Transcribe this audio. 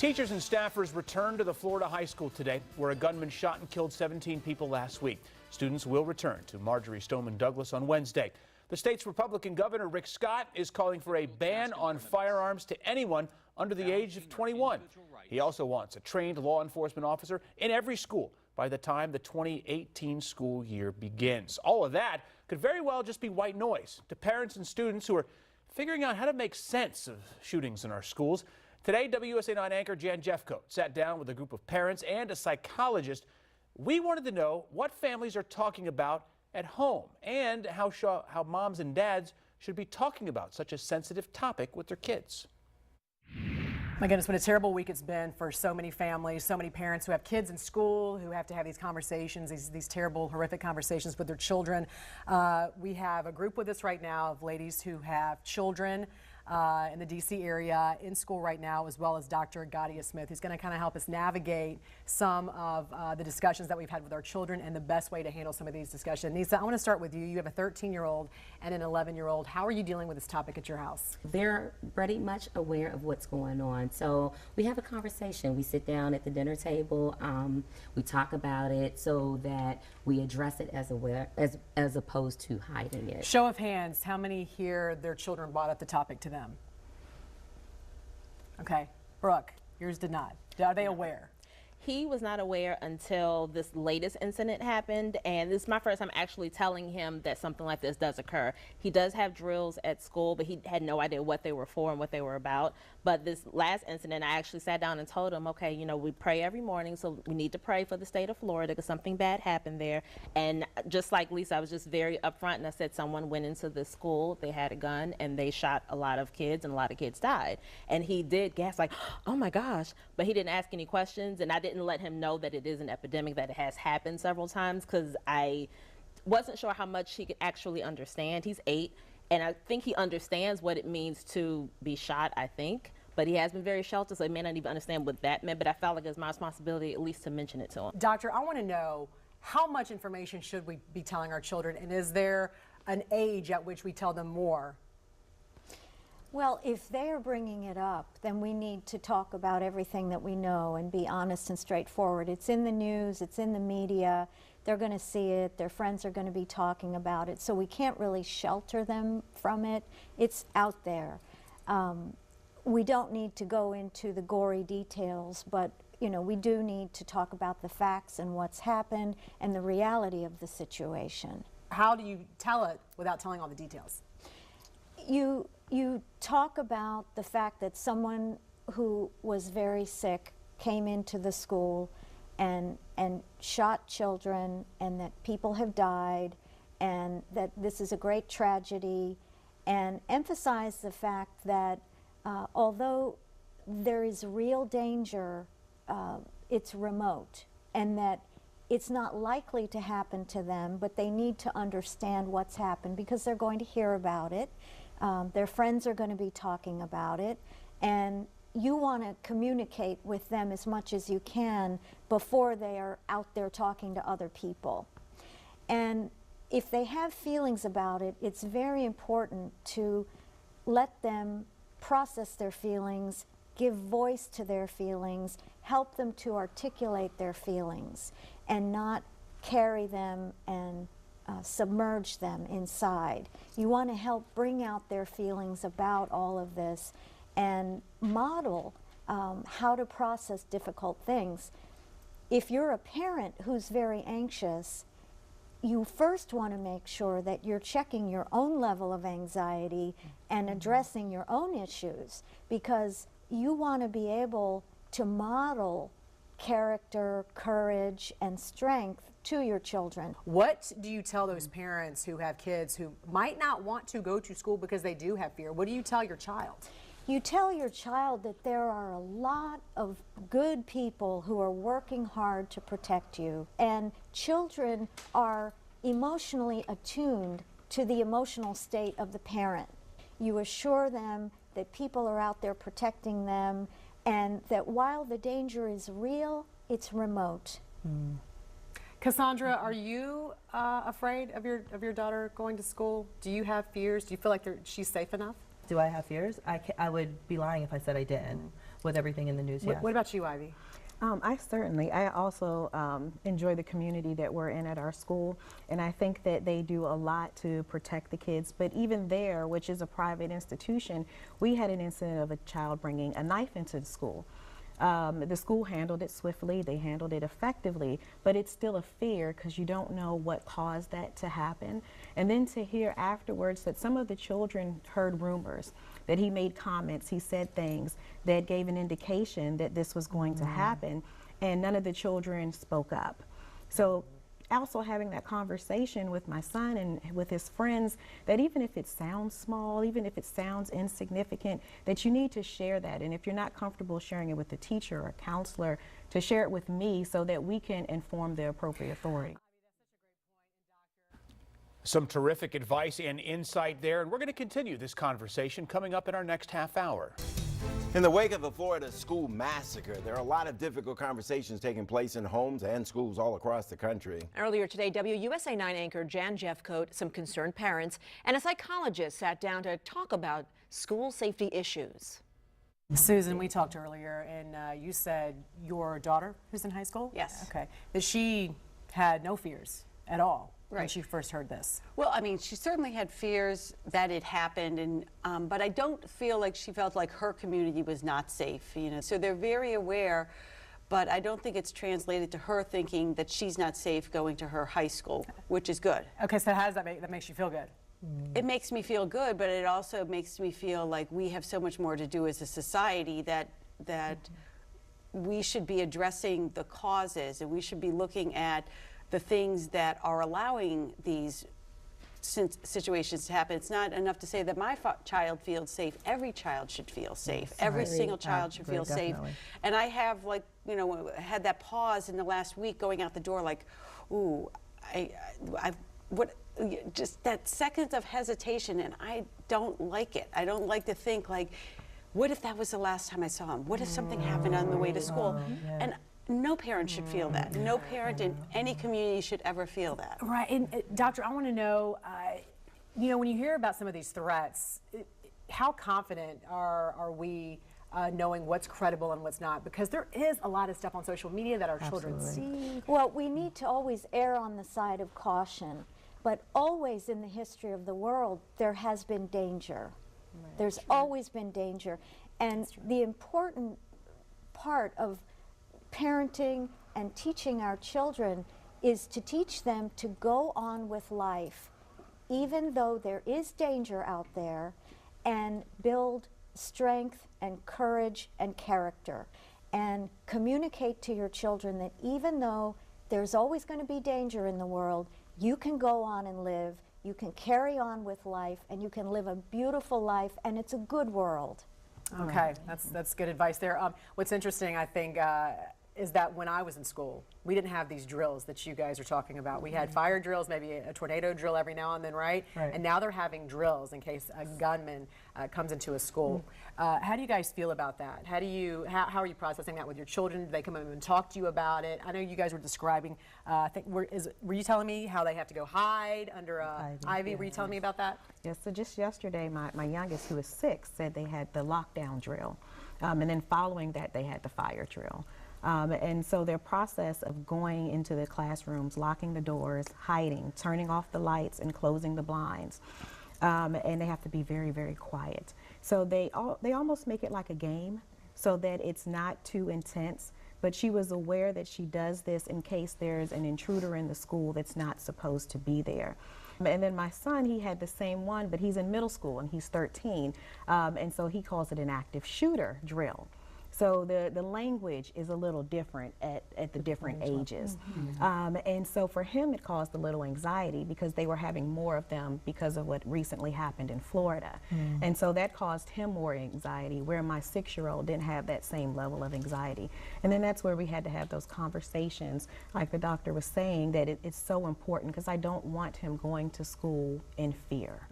Teachers and staffers returned to the Florida high school today, where a gunman shot and killed 17 people last week. Students will return to Marjory Stoneman Douglas on Wednesday. The state's Republican Governor Rick Scott is calling for a ban on firearms to anyone under the age of 21. He also wants a trained law enforcement officer in every school by the time the 2018 school year begins. All of that could very well just be white noise to parents and students who are figuring out how to make sense of shootings in our schools. Today, WUSA 9 anchor Jan Jeffcoat sat down with a group of parents and a psychologist. We wanted to know what families are talking about at home and how moms and dads should be talking about such a sensitive topic with their kids. My goodness, what a terrible week it's been for so many families, so many parents who have kids in school, who have to have these conversations, these terrible, horrific conversations with their children. We have a group with us right now of ladies who have children in the D.C. area in school right now, as well as Dr. Gadhia-Smith, who's going to kind of help us navigate some of the discussions that we've had with our children and the best way to handle some of these discussions. Nisa, I want to start with you. You have a 13-year-old and an 11-year-old. How are you dealing with this topic at your house? They're pretty much aware of what's going on. So we have a conversation. We sit down at the dinner table. We talk about it so that we address it as opposed to hiding it. Show of hands, how many here their children brought up the topic to them? Okay, Brooke, yours did not. Are they aware? He was not aware until this latest incident happened, and this is my first time actually telling him that something like this does occur. He does have drills at school, but he had no idea what they were for and what they were about. But this last incident, I actually sat down and told him, okay, you know, we pray every morning, so we need to pray for the state of Florida because something bad happened there. And just like Lisa, I was just very upfront, and I said someone went into the school, they had a gun, and they shot a lot of kids, and a lot of kids died. And he did gasp like, oh my gosh, but he didn't ask any questions, and I didn't let him know that it is an epidemic, that it has happened several times, because I wasn't sure how much he could actually understand. He's 8, and I think he understands what it means to be shot, I think, but he has been very sheltered, so he may not even understand what that meant, but I felt like it was my responsibility at least to mention it to him. Doctor, I want to know, how much information should we be telling our children, and is there an age at which we tell them more? Well, if they're bringing it up, then we need to talk about everything that we know and be honest and straightforward. It's in the news, it's in the media, they're going to see it, their friends are going to be talking about it, so we can't really shelter them from it. It's out there. We don't need to go into the gory details, but you know, we do need to talk about the facts and what's happened and the reality of the situation. How do you tell it without telling all the details? You talk about the fact that someone who was very sick came into the school and shot children, and that people have died, and that this is a great tragedy, and emphasize the fact that although there is real danger, it's remote, and that it's not likely to happen to them, but they need to understand what's happened because they're going to hear about it. Their friends are going to be talking about it, and you want to communicate with them as much as you can before they are out there talking to other people. And if they have feelings about it, it's very important to let them process their feelings, give voice to their feelings, help them to articulate their feelings, and not carry them and submerge them inside. You want to help bring out their feelings about all of this and model how to process difficult things. If you're a parent who's very anxious, you first want to make sure that you're checking your own level of anxiety and addressing your own issues, because you want to be able to model character, courage, and strength to your children. What do you tell those parents who have kids who might not want to go to school because they do have fear? What do you tell your child? You tell your child that there are a lot of good people who are working hard to protect you, and children are emotionally attuned to the emotional state of the parent. You assure them that people are out there protecting them, and that while the danger is real, it's remote. Cassandra, are you afraid of your daughter going to school? Do you have fears? Do you feel like she's safe enough? Do I have fears? I would be lying if I said I didn't. with everything in the news. Yes. What about you, Ivy? I also enjoy the community that we're in at our school, and I think that they do a lot to protect the kids. But even there, which is a private institution, we had an incident of a child bringing a knife into the school. The school handled it swiftly, they handled it effectively, but it's still a fear because you don't know what caused that to happen. And then to hear afterwards that some of the children heard rumors, that he made comments, he said things that gave an indication that this was going to happen, and none of the children spoke up. So also having that conversation with my son and with his friends, that even if it sounds small, even if it sounds insignificant, that you need to share that. And if you're not comfortable sharing it with a teacher or a counselor, to share it with me so that we can inform the appropriate authority. Some terrific advice and insight there, and we're going to continue this conversation coming up in our next half hour. In the wake of the Florida school massacre, there are a lot of difficult conversations taking place in homes and schools all across the country. Earlier today, WUSA 9 anchor Jan Jeffcoat, some concerned parents, and a psychologist sat down to talk about school safety issues. Susan, we talked earlier, and you said your daughter, who's in high school? Yes. Okay. That she had no fears at all when Right. she first heard this. Well, I mean, she certainly had fears that it happened, and but I don't feel like she felt like her community was not safe. You know, so they're very aware, but I don't think it's translated to her thinking that she's not safe going to her high school, which is good. Okay, so how does that make, that makes you feel good? It makes me feel good, but it also makes me feel like we have so much more to do as a society that we should be addressing the causes, and we should be looking at the things that are allowing these situations to happen. It's not enough to say that my child feels safe. Every child should feel safe. Every single child should feel safe. And I have, like, you know, had that pause in the last week going out the door, like, ooh, just that second of hesitation, and I don't like it. I don't like to think, like, what if that was the last time I saw him? What if something happened on the way to school? And no parent should feel that. No parent in any community should ever feel that. Right, and doctor, I want to know, you know, when you hear about some of these threats, how confident are we knowing what's credible and what's not? Because there is a lot of stuff on social media that our children see. Well, we need to always err on the side of caution, but always in the history of the world, there has been danger. Right. There's always been danger. And the important part of parenting and teaching our children is to teach them to go on with life, even though there is danger out there, and build strength and courage and character, and communicate to your children that even though there's always going to be danger in the world, you can go on and live, you can carry on with life, and you can live a beautiful life, and it's a good world. Okay, that's good advice there. What's interesting, I think, is that when I was in school, we didn't have these drills that you guys are talking about. We had fire drills, maybe a tornado drill every now and then, right? And now they're having drills in case a gunman comes into a school. How do you guys feel about that? How are you processing that with your children? Do they come in and talk to you about it? I know you guys were describing, I think, were you telling me how they have to go hide under a ivy? Were you telling me about that? Yes, so just yesterday, my youngest, who is 6, said they had the lockdown drill. And then following that, they had the fire drill. And so their process of going into the classrooms, locking the doors, hiding, turning off the lights, and closing the blinds. And they have to be very, very quiet. So they almost make it like a game so that it's not too intense. But she was aware that she does this in case there's an intruder in the school that's not supposed to be there. And then my son, he had the same one, but he's in middle school and he's 13. And so he calls it an active shooter drill. So the language is a little different at the different ages. And so for him, it caused a little anxiety because they were having more of them because of what recently happened in Florida. And so that caused him more anxiety, where my 6-year-old didn't have that same level of anxiety. And then that's where we had to have those conversations, like the doctor was saying, that it's so important because I don't want him going to school in fear.